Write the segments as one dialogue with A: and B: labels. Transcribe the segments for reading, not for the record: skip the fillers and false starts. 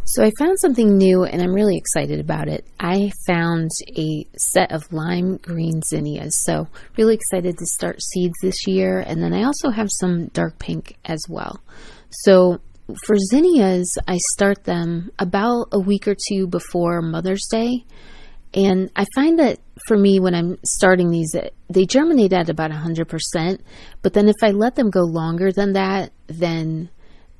A: So I found something new and I'm really excited about it. I found a set of lime green zinnias. So really excited to start seeds this year. And then I also have some dark pink as well. So for zinnias, I start them about a week or two before Mother's Day. And I find that for me, when I'm starting these, they germinate at about 100%. But then if I let them go longer than that, then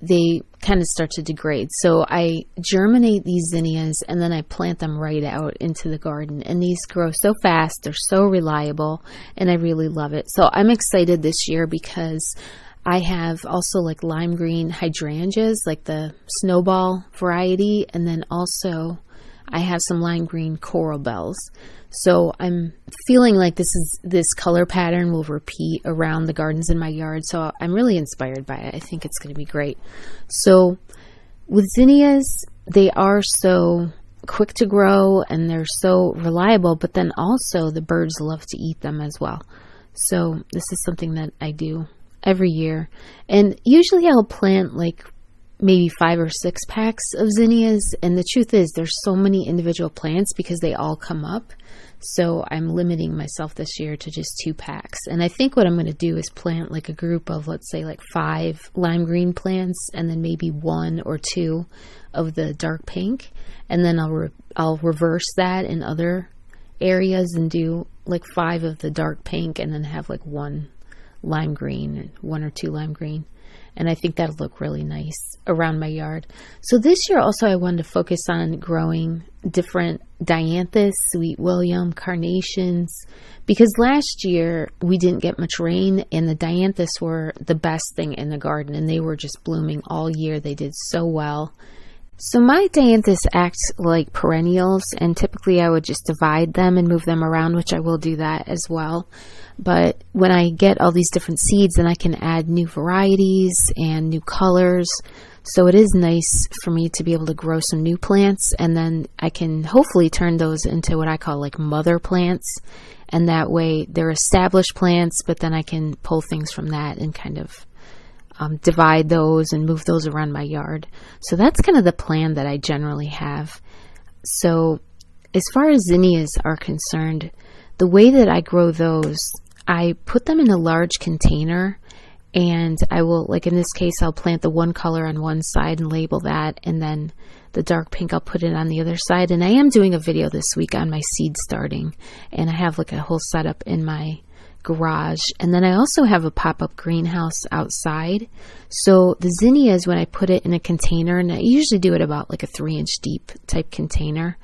A: they kind of start to degrade. So I germinate these zinnias and then I plant them right out into the garden. And these grow so fast, they're so reliable, and I really love it. So I'm excited this year because I have also like lime green hydrangeas, like the snowball variety, and then also I have some lime green coral bells. So I'm feeling like this color pattern will repeat around the gardens in my yard. So I'm really inspired by it. I think it's going to be great. So with zinnias, they are so quick to grow and they're so reliable, but then also the birds love to eat them as well. So this is something that I do every year. And usually I'll plant like maybe 5 or 6 packs of zinnias. And the truth is there's so many individual plants because they all come up. So I'm limiting myself this year to just 2 packs. And I think what I'm going to do is plant like a group of, let's say like 5 lime green plants and then maybe 1 or 2 of the dark pink. And then I'll reverse that in other areas and do like 5 of the dark pink and then have like 1 lime green and 1 or 2 lime green. And I think that'll look really nice around my yard. So this year also I wanted to focus on growing different dianthus, sweet william, carnations, because last year we didn't get much rain and the dianthus were the best thing in the garden and they were just blooming all year. They did so well. So my dianthus act like perennials, and typically I would just divide them and move them around, which I will do that as well. But when I get all these different seeds, then I can add new varieties and new colors. So it is nice for me to be able to grow some new plants, and then I can hopefully turn those into what I call like mother plants. And that way they're established plants, but then I can pull things from that and kind of divide those and move those around my yard. So that's kind of the plan that I generally have. So as far as zinnias are concerned, the way that I grow those, I put them in a large container, and I will, like in this case, I'll plant the one color on one side and label that, and then the dark pink I'll put it on the other side. And I am doing a video this week on my seed starting, and I have like a whole setup in my garage. And then I also have a pop-up greenhouse outside. So the zinnias, when I put it in a container, and I usually do it about like a 3-inch deep type container,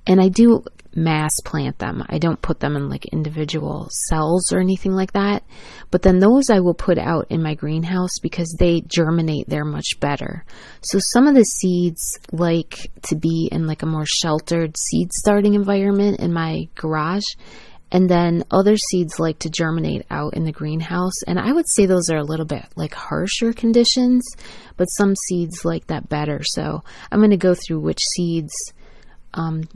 A: and I do mass plant them. I don't put them in like individual cells or anything like that. But then those I will put out in my greenhouse because they germinate there much better. So some of the seeds like to be in like a more sheltered seed starting environment in my garage. And then other seeds like to germinate out in the greenhouse. And I would say those are a little bit like harsher conditions, but some seeds like that better. So I'm going to go through which seeds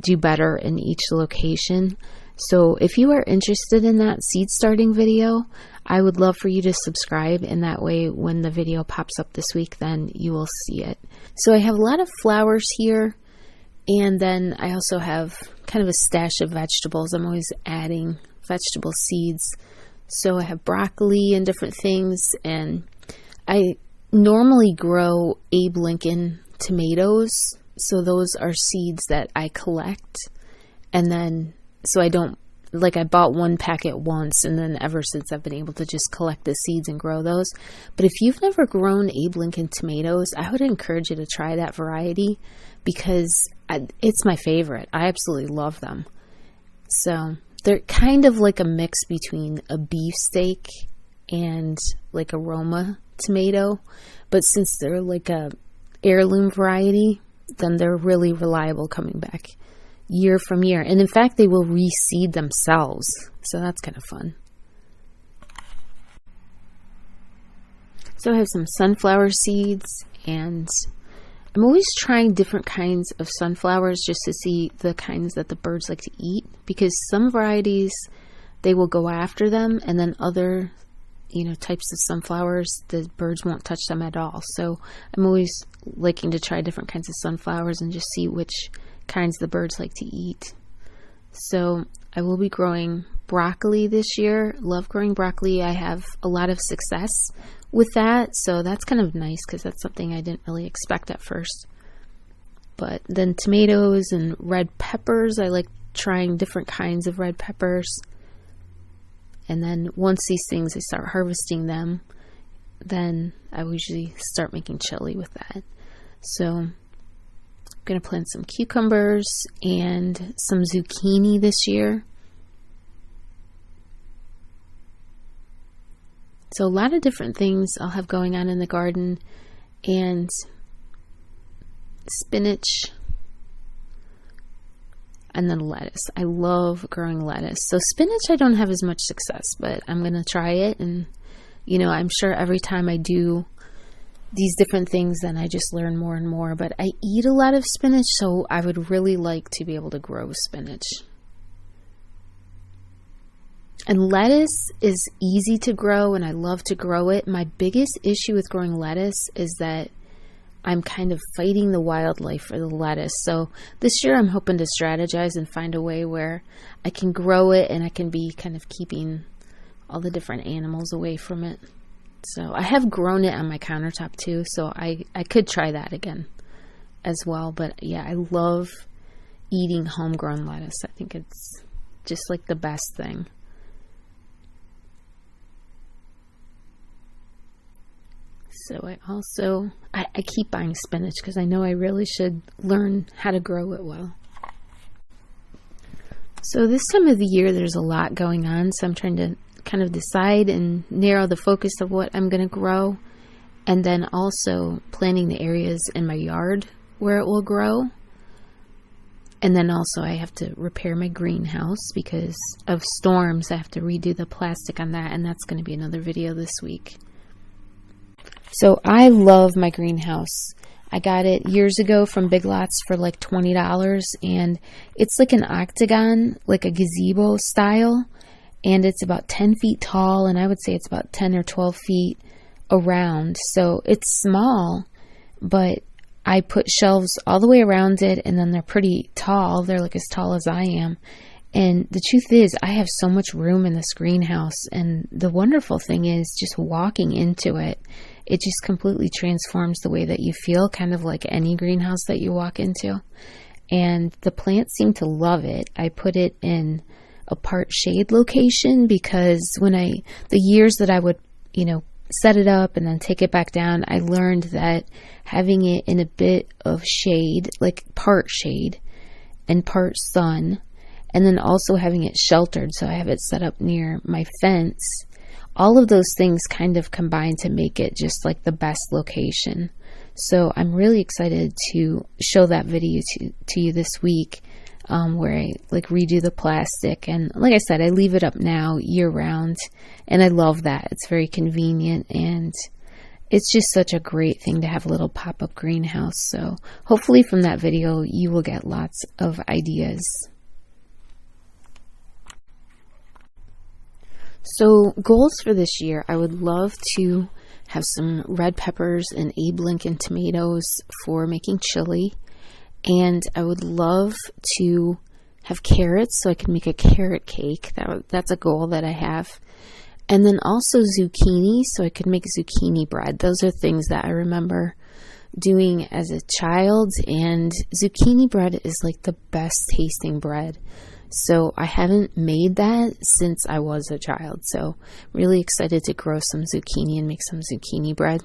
A: do better in each location. So if you are interested in that seed starting video, I would love for you to subscribe. And that way when the video pops up this week, then you will see it. So I have a lot of flowers here. And then I also have kind of a stash of vegetables. I'm always adding vegetable seeds. So I have broccoli and different things. And I normally grow Abe Lincoln tomatoes. So those are seeds that I collect. And then, so I don't, like I bought 1 packet once, and then ever since I've been able to just collect the seeds and grow those. But if you've never grown Abe Lincoln tomatoes, I would encourage you to try that variety because it's my favorite. I absolutely love them. So they're kind of like a mix between a beefsteak and like a Roma tomato. But since they're like a heirloom variety, then they're really reliable coming back year from year. And in fact, they will reseed themselves. So that's kind of fun. So I have some sunflower seeds, and I'm always trying different kinds of sunflowers just to see the kinds that the birds like to eat, because some varieties, they will go after them, and then other types of sunflowers, the birds won't touch them at all. So I'm always liking to try different kinds of sunflowers and just see which kinds the birds like to eat. So I will be growing broccoli this year. Love growing broccoli. I have a lot of success with that, so that's kind of nice because that's something I didn't really expect at first. But then tomatoes and red peppers, I like trying different kinds of red peppers. And then once these things, I start harvesting them, then I usually start making chili with that. So I'm going to plant some cucumbers and some zucchini this year. So a lot of different things I'll have going on in the garden, and spinach, and then lettuce. I love growing lettuce. So spinach I don't have as much success, but I'm going to try it. And, I'm sure every time I do these different things, then I just learn more and more. But I eat a lot of spinach, so I would really like to be able to grow spinach. And lettuce is easy to grow, and I love to grow it. My biggest issue with growing lettuce is that I'm kind of fighting the wildlife for the lettuce. So this year I'm hoping to strategize and find a way where I can grow it and I can be kind of keeping all the different animals away from it. So I have grown it on my countertop too, so I could try that again as well. But yeah, I love eating homegrown lettuce. I think it's just like the best thing. So I keep buying spinach because I know I really should learn how to grow it well. So this time of the year, there's a lot going on. So I'm trying to kind of decide and narrow the focus of what I'm going to grow. And then also planning the areas in my yard where it will grow. And then also I have to repair my greenhouse because of storms. I have to redo the plastic on that. And that's going to be another video this week. So I love my greenhouse. I got it years ago from Big Lots for like $20, and it's like an octagon, like a gazebo style, and it's about 10 feet tall, and I would say it's about 10 or 12 feet around. So it's small, but I put shelves all the way around it, and then they're pretty tall. They're like as tall as I am. And the truth is, I have so much room in this greenhouse, and the wonderful thing is just walking into it. It just completely transforms the way that you feel, kind of like any greenhouse that you walk into. And the plants seem to love it. I put it in a part shade location because the years that I would, set it up and then take it back down, I learned that having it in a bit of shade, like part shade and part sun, and then also having it sheltered, so I have it set up near my fence, all of those things kind of combine to make it just like the best location. So I'm really excited to show that video to you this week, where I like redo the plastic. And like I said, I leave it up now year round, and I love that. It's very convenient, and it's just such a great thing to have a little pop-up greenhouse. So hopefully from that video you will get lots of ideas. So goals for this year, I would love to have some red peppers and Abe Lincoln tomatoes for making chili. And I would love to have carrots so I can make a carrot cake. That's a goal that I have. And then also zucchini so I could make zucchini bread. Those are things that I remember doing as a child. And zucchini bread is like the best tasting bread. So I haven't made that since I was a child. So really excited to grow some zucchini and make some zucchini bread.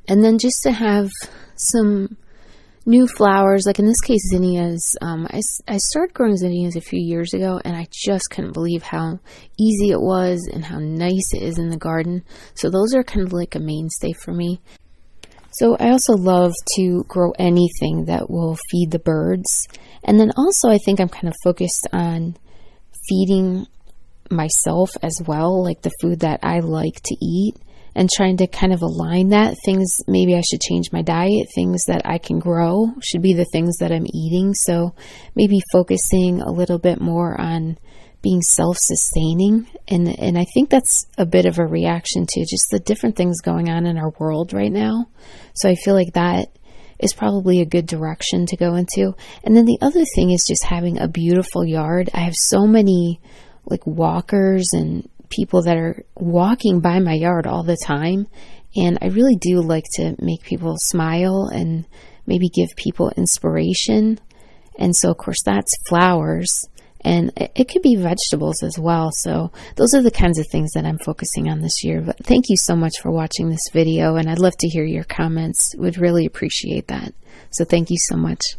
A: And then just to have some new flowers, like in this case zinnias. I started growing zinnias a few years ago, and I just couldn't believe how easy it was and how nice it is in the garden. So those are kind of like a mainstay for me. So I also love to grow anything that will feed the birds. And then also I think I'm kind of focused on feeding myself as well, like the food that I like to eat, and trying to kind of align that. Things maybe I should change my diet, things that I can grow should be the things that I'm eating. So maybe focusing a little bit more on being self-sustaining. And I think that's a bit of a reaction to just the different things going on in our world right now. So I feel like that is probably a good direction to go into. And then the other thing is just having a beautiful yard. I have so many like walkers and people that are walking by my yard all the time. And I really do like to make people smile and maybe give people inspiration. And so, of course, that's flowers. And it could be vegetables as well. So those are the kinds of things that I'm focusing on this year. But thank you so much for watching this video. And I'd love to hear your comments. Would really appreciate that. So thank you so much.